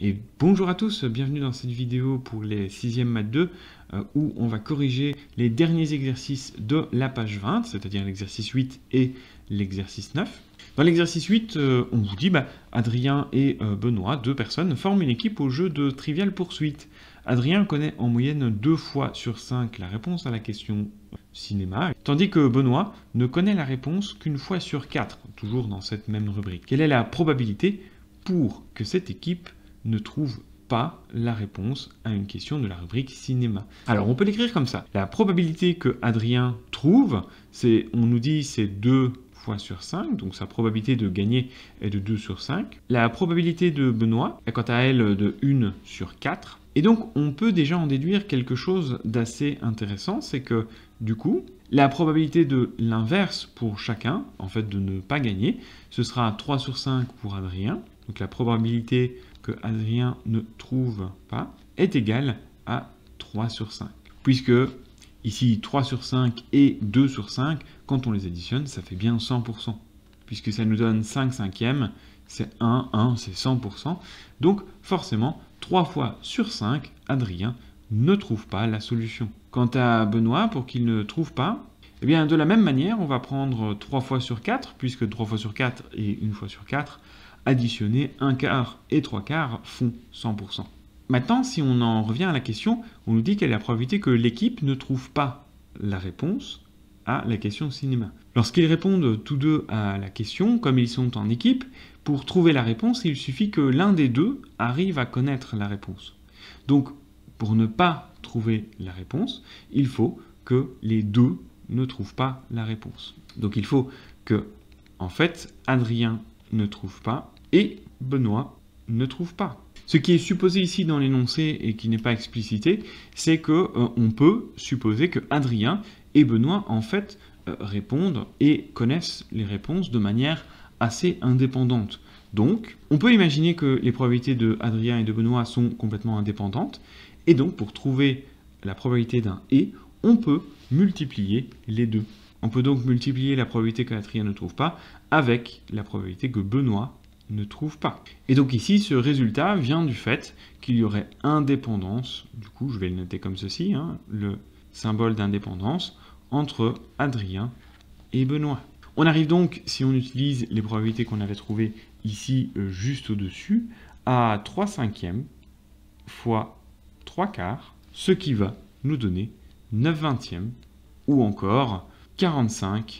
Et bonjour à tous, bienvenue dans cette vidéo pour les 6e maths 2 où on va corriger les derniers exercices de la page 20, c'est-à-dire l'exercice 8 et l'exercice 9. Dans l'exercice 8, on vous dit Adrien et Benoît, deux personnes, forment une équipe au jeu de Trivial Poursuite. Adrien connaît en moyenne 2 fois sur 5 la réponse à la question cinéma, tandis que Benoît ne connaît la réponse qu'une fois sur 4, toujours dans cette même rubrique. Quelle est la probabilité pour que cette équipe ne trouve pas la réponse à une question de la rubrique cinéma? Alors on peut l'écrire comme ça. La probabilité que Adrien trouve, on nous dit c'est 2 fois sur 5, donc sa probabilité de gagner est de 2 sur 5. La probabilité de Benoît est quant à elle de 1 sur 4. Et donc on peut déjà en déduire quelque chose d'assez intéressant, c'est que du coup, la probabilité de l'inverse pour chacun, en fait de ne pas gagner, ce sera 3 sur 5 pour Adrien. Donc la probabilité que Adrien ne trouve pas est égale à 3 sur 5. Puisque ici 3 sur 5 et 2 sur 5, quand on les additionne, ça fait bien 100%. Puisque ça nous donne 5 cinquièmes, c'est 1, c'est 100%. Donc forcément, 3 fois sur 5, Adrien ne trouve pas la solution. Quant à Benoît, pour qu'il ne trouve pas, eh bien de la même manière, on va prendre 3 fois sur 4, puisque 3 fois sur 4 et 1 fois sur 4, additionner 1 quart et 3 quarts font 100%. Maintenant, si on en revient à la question, on nous dit quelle est la probabilité que l'équipe ne trouve pas la réponse à la question cinéma. Lorsqu'ils répondent tous deux à la question, comme ils sont en équipe, pour trouver la réponse, il suffit que l'un des deux arrive à connaître la réponse. Donc, pour ne pas trouver la réponse, il faut que les deux ne trouvent pas la réponse. Donc il faut que, en fait, Adrien ne trouve pas et Benoît ne trouve pas. Ce qui est supposé ici dans l'énoncé et qui n'est pas explicité, c'est que on peut supposer que Adrien et Benoît en fait répondent et connaissent les réponses de manière assez indépendante. Donc, on peut imaginer que les probabilités de Adrien et de Benoît sont complètement indépendantes, et donc pour trouver la probabilité d'un et, on peut multiplier les deux. On peut donc multiplier la probabilité qu'Adrien ne trouve pas avec la probabilité que Benoît ne trouve pas. Et donc ici, ce résultat vient du fait qu'il y aurait indépendance, du coup je vais le noter comme ceci, le symbole d'indépendance, entre Adrien et Benoît. On arrive donc, si on utilise les probabilités qu'on avait trouvées ici juste au-dessus, à 3 cinquièmes fois 3 quarts, ce qui va nous donner 9 vingtièmes, ou encore 45%.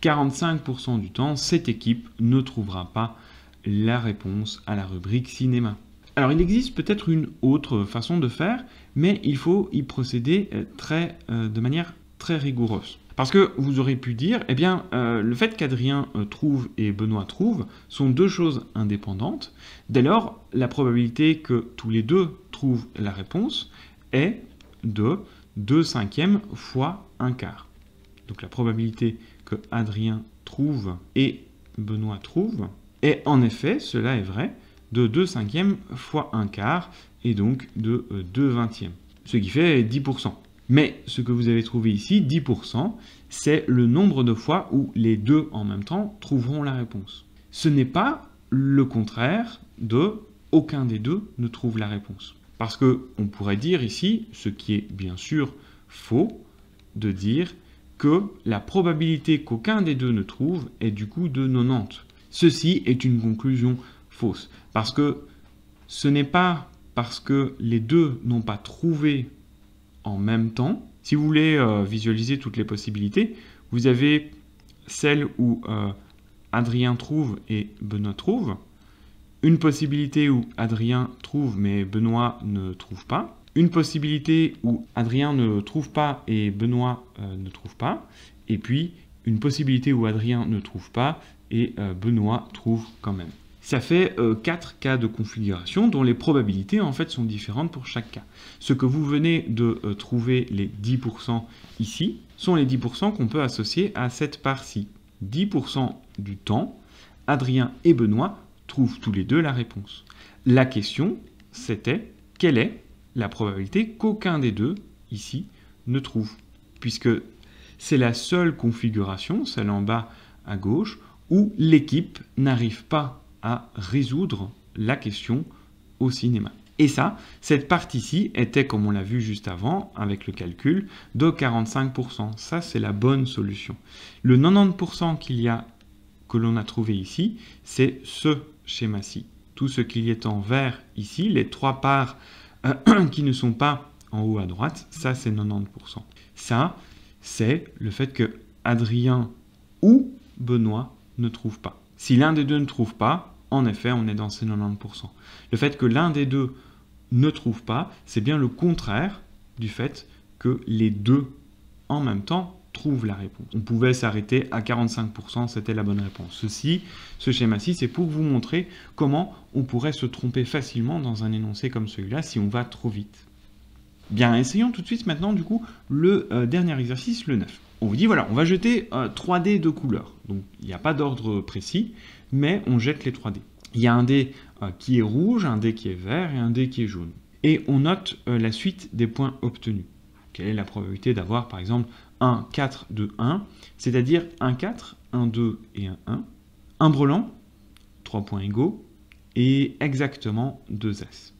45% du temps, cette équipe ne trouvera pas la réponse à la rubrique cinéma. Alors il existe peut-être une autre façon de faire, mais il faut y procéder de manière très rigoureuse. Parce que vous aurez pu dire, eh bien, le fait qu'Adrien trouve et Benoît trouve sont deux choses indépendantes. Dès lors, la probabilité que tous les deux trouvent la réponse est de 2 cinquièmes fois 1 quart. Donc la probabilité que Adrien trouve et Benoît trouve est en effet, cela est vrai, de 2 cinquièmes fois 1 quart et donc de 2 vingtièmes, ce qui fait 10%. Mais ce que vous avez trouvé ici, 10%, c'est le nombre de fois où les deux en même temps trouveront la réponse. Ce n'est pas le contraire de aucun des deux ne trouve la réponse. Parce qu'on pourrait dire ici, ce qui est bien sûr faux, de dire que la probabilité qu'aucun des deux ne trouve est du coup de 90. Ceci est une conclusion fausse. Parce que ce n'est pas parce que les deux n'ont pas trouvé en même temps. Si vous voulez visualiser toutes les possibilités, vous avez celle où Adrien trouve et Benoît trouve, une possibilité où Adrien trouve mais Benoît ne trouve pas, une possibilité où Adrien ne trouve pas et Benoît ne trouve pas, et puis une possibilité où Adrien ne trouve pas et Benoît trouve quand même. Ça fait 4 cas de configuration dont les probabilités en fait sont différentes pour chaque cas. Ce que vous venez de trouver, les 10% ici, sont les 10% qu'on peut associer à cette part-ci. 10% du temps, Adrien et Benoît trouvent tous les deux la réponse. La question, c'était quelle est la probabilité qu'aucun des deux, ici, ne trouve. Puisque c'est la seule configuration, celle en bas à gauche, où l'équipe n'arrive pas à résoudre la question au cinéma. Et ça, cette partie-ci était, comme on l'a vu juste avant, avec le calcul, de 45%. Ça, c'est la bonne solution. Le 90% que l'on a trouvé ici, c'est ce schéma-ci. Tout ce qu'il y est en vert ici, les 3 parts qui ne sont pas en haut à droite, ça, c'est 90%. Ça, c'est le fait que Adrien ou Benoît ne trouvent pas. Si l'un des deux ne trouve pas, en effet, on est dans ces 90%. Le fait que l'un des deux ne trouve pas, c'est bien le contraire du fait que les deux, en même temps, trouvent la réponse. On pouvait s'arrêter à 45%, c'était la bonne réponse. Ce schéma-ci, c'est pour vous montrer comment on pourrait se tromper facilement dans un énoncé comme celui-là si on va trop vite. Bien, essayons tout de suite maintenant, du coup, le dernier exercice, le 9. On vous dit, voilà, on va jeter 3 dés de couleur. Donc, il n'y a pas d'ordre précis, mais on jette les 3 dés. Il y a un dé qui est rouge, un dé qui est vert et un dé qui est jaune. Et on note la suite des points obtenus. Quelle est la probabilité d'avoir, par exemple, 1, 4, 2, 1, c'est-à-dire 1, 4, 1, 2 et 1, 1. Un brelan, 3 points égaux, et exactement 2 As.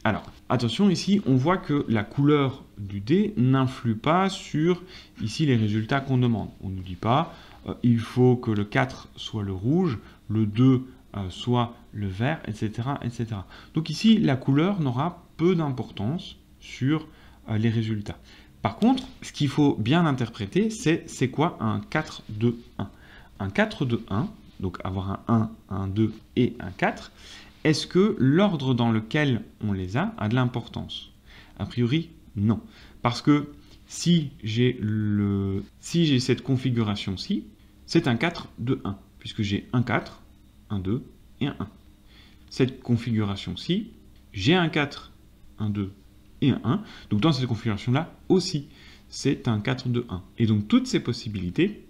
Alors, attention, ici, on voit que la couleur du dé n'influe pas sur, ici, les résultats qu'on demande. On ne nous dit pas, il faut que le 4 soit le rouge, le 2 soit le vert, etc., etc. Donc ici, la couleur n'aura peu d'importance sur les résultats. Par contre, ce qu'il faut bien interpréter, c'est quoi un 4, 2, 1 ? Un 4, 2, 1, donc avoir un 1, un 2 et un 4, est-ce que l'ordre dans lequel on les a de l'importance? A priori, non. Parce que si j'ai cette configuration-ci, c'est un 4, 2, 1, puisque j'ai un 4, un 2 et un 1. Cette configuration-ci, j'ai un 4, un 2 et un 1. Donc dans cette configuration-là aussi, c'est un 4, 2, 1. Et donc toutes ces possibilités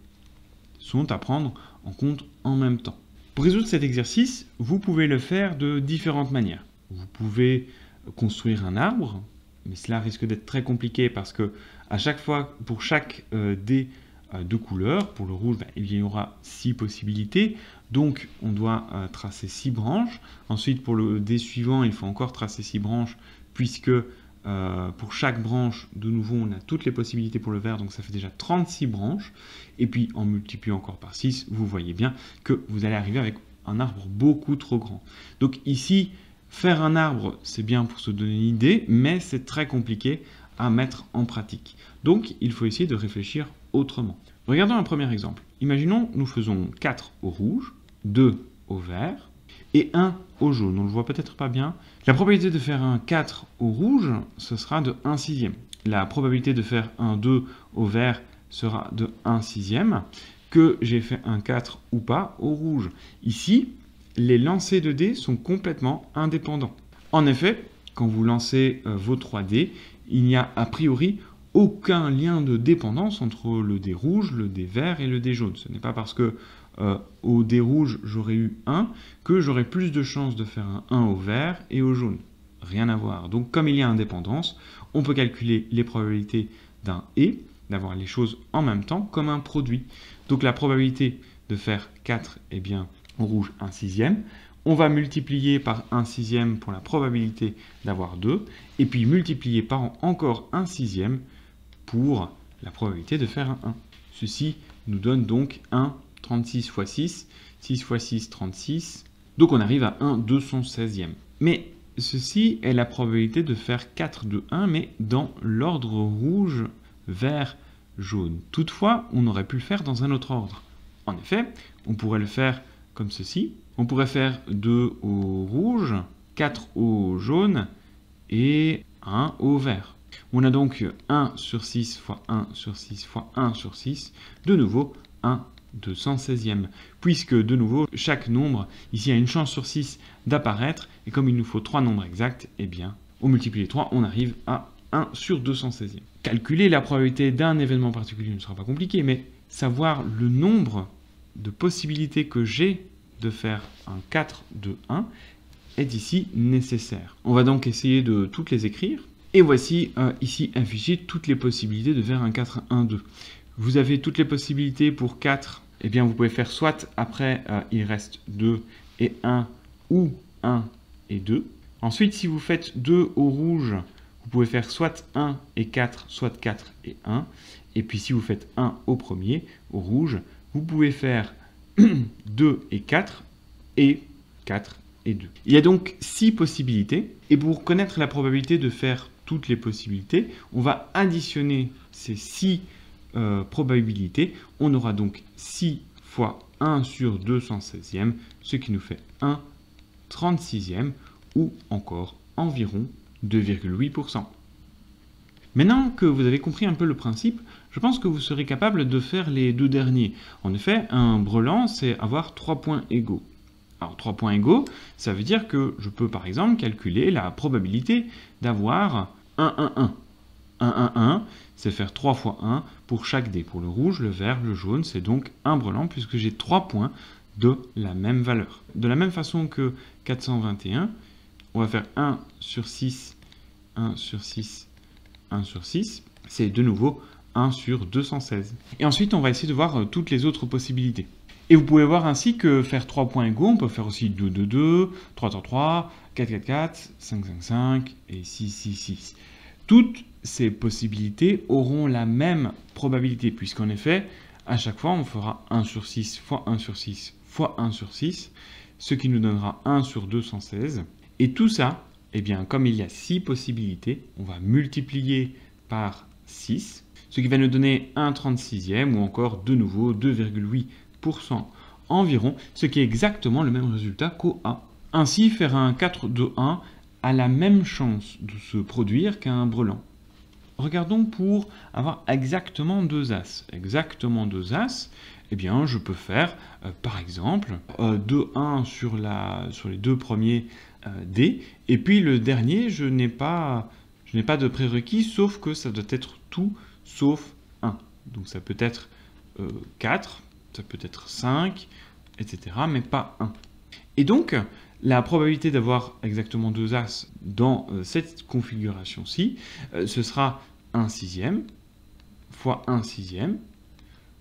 sont à prendre en compte en même temps. Pour résoudre cet exercice, vous pouvez le faire de différentes manières. Vous pouvez construire un arbre, mais cela risque d'être très compliqué parce que à chaque fois, pour chaque dé de couleur, pour le rouge, il y aura 6 possibilités. Donc on doit tracer 6 branches. Ensuite, pour le dé suivant, il faut encore tracer 6 branches, puisque pour chaque branche, de nouveau, on a toutes les possibilités pour le vert, donc ça fait déjà 36 branches. Et puis, en multipliant encore par 6, vous voyez bien que vous allez arriver avec un arbre beaucoup trop grand. Donc ici, faire un arbre, c'est bien pour se donner une idée, mais c'est très compliqué à mettre en pratique. Donc, il faut essayer de réfléchir autrement. Regardons un premier exemple. Imaginons, nous faisons 4 au rouge, 2 au vert, et 1 au jaune. On ne le voit peut-être pas bien. La probabilité de faire un 4 au rouge, ce sera de 1/6. La probabilité de faire un 2 au vert sera de 1/6. Que j'ai fait un 4 ou pas au rouge. Ici, les lancers de dés sont complètement indépendants. En effet, quand vous lancez vos 3 dés, il n'y a a priori aucun lien de dépendance entre le dé rouge, le dé vert et le dé jaune. Ce n'est pas parce que au dé rouge, j'aurais eu 1, que j'aurais plus de chances de faire un 1 au vert et au jaune. Rien à voir. Donc, comme il y a indépendance, on peut calculer les probabilités d'un et, d'avoir les choses en même temps, comme un produit. Donc, la probabilité de faire 4, eh bien, au rouge, 1/6. On va multiplier par 1/6 pour la probabilité d'avoir 2, et puis multiplier par encore 1/6 pour la probabilité de faire un 1. Ceci nous donne donc 1 36 x 6, 6 x 6, 36. Donc on arrive à 1 216e. Mais ceci est la probabilité de faire 4 de 1, mais dans l'ordre rouge, vert, jaune. Toutefois, on aurait pu le faire dans un autre ordre. En effet, on pourrait le faire comme ceci. On pourrait faire 2 au rouge, 4 au jaune et 1 au vert. On a donc 1 sur 6 fois 1 sur 6 fois 1 sur 6. De nouveau, 1 216e, puisque de nouveau, chaque nombre ici a une chance sur 6 d'apparaître, et comme il nous faut 3 nombres exacts, eh bien, on multiplie les 3, on arrive à 1 sur 216e. Calculer la probabilité d'un événement particulier ne sera pas compliqué, mais savoir le nombre de possibilités que j'ai de faire un 4 de 1 est ici nécessaire. On va donc essayer de toutes les écrire, et voici ici affichées toutes les possibilités de faire un 4, 1, 2. Vous avez toutes les possibilités pour 4, eh bien vous pouvez faire soit après il reste 2 et 1 ou 1 et 2. Ensuite, si vous faites 2 au rouge, vous pouvez faire soit 1 et 4, soit 4 et 1. Et puis si vous faites 1 au premier, au rouge, vous pouvez faire 2 et 4 et 4 et 2. Il y a donc 6 possibilités. Et pour connaître la probabilité de faire toutes les possibilités, on va additionner ces 6 probabilités. On aura donc 6 fois 1 sur 216e, ce qui nous fait 1 36e, ou encore environ 2,8%. Maintenant que vous avez compris un peu le principe, je pense que vous serez capable de faire les deux derniers. En effet, un brelan, c'est avoir 3 points égaux. Alors 3 points égaux, ça veut dire que je peux par exemple calculer la probabilité d'avoir 1, 1, 1. 1, 1, 1, c'est faire 3 fois 1 pour chaque dé. Pour le rouge, le vert, le jaune, c'est donc un brelan puisque j'ai 3 points de la même valeur. De la même façon que 421, on va faire 1 sur 6, 1 sur 6, 1 sur 6. C'est de nouveau 1 sur 216. Et ensuite, on va essayer de voir toutes les autres possibilités. Et vous pouvez voir ainsi que faire 3 points égaux, on peut faire aussi 2, 2, 2, 3, 3, 3, 4, 4, 4, 5, 5, 5 et 6, 6, 6. Toutes ces possibilités auront la même probabilité, puisqu'en effet, à chaque fois, on fera 1 sur 6 fois 1 sur 6 fois 1 sur 6, ce qui nous donnera 1 sur 216. Et tout ça, eh bien, comme il y a 6 possibilités, on va multiplier par 6, ce qui va nous donner 1 36e ou encore de nouveau 2,8% environ, ce qui est exactement le même résultat qu'au A. Ainsi, faire un 4, 2, 1 a la même chance de se produire qu'un brelan. Regardons pour avoir exactement 2 As. Exactement 2 As, eh bien, je peux faire, par exemple, 2, 1 sur les deux premiers dés, et puis le dernier, je n'ai pas de prérequis, sauf que ça doit être tout sauf 1. Donc ça peut être 4, ça peut être 5, etc., mais pas 1. Et donc, la probabilité d'avoir exactement 2 As dans cette configuration-ci, ce sera 1 sixième fois 1 sixième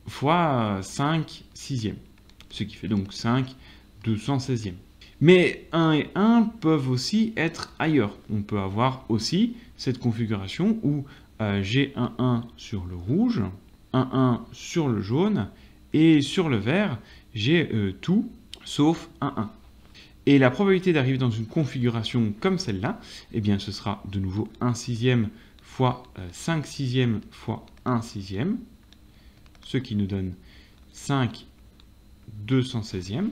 fois 5 sixièmes, ce qui fait donc 5 216e. Mais 1 et 1 peuvent aussi être ailleurs. On peut avoir aussi cette configuration où j'ai un 1 sur le rouge, un 1 sur le jaune, et sur le vert, j'ai tout sauf un 1. Et la probabilité d'arriver dans une configuration comme celle-là, eh bien, ce sera de nouveau 1 sixième fois 5 sixièmes fois 1 sixième, ce qui nous donne 5 216e.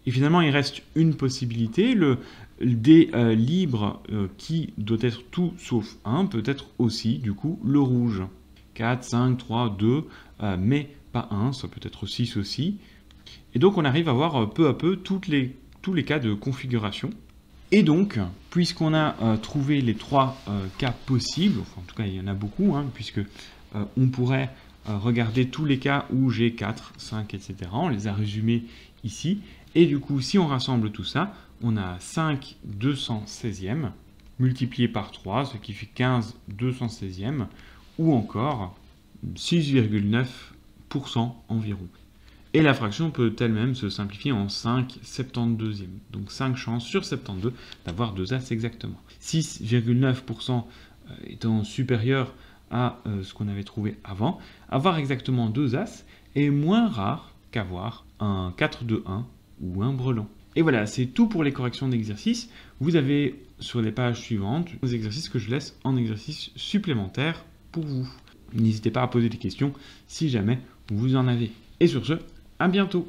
Et finalement, il reste une possibilité, le dé libre qui doit être tout sauf 1 peut être aussi, du coup, le rouge. 4, 5, 3, 2, mais pas 1, ça peut être 6 aussi. Et donc, on arrive à voir peu à peu tous les cas de configuration. Et donc, puisqu'on a trouvé les 3 cas possibles, enfin, en tout cas, il y en a beaucoup, hein, puisque on pourrait regarder tous les cas où j'ai 4, 5, etc. On les a résumés ici. Et du coup, si on rassemble tout ça, on a 5 216e multiplié par 3, ce qui fait 15 216e, ou encore 6,9% environ. Et la fraction peut elle-même se simplifier en 5 72e. Donc 5 chances sur 72 d'avoir 2 As exactement. 6,9% étant supérieur à ce qu'on avait trouvé avant, avoir exactement 2 As est moins rare qu'avoir un 4-2-1 ou un brelan. Et voilà, c'est tout pour les corrections d'exercices. Vous avez sur les pages suivantes les exercices que je laisse en exercice supplémentaire pour vous. N'hésitez pas à poser des questions si jamais vous en avez. Et sur ce, à bientôt!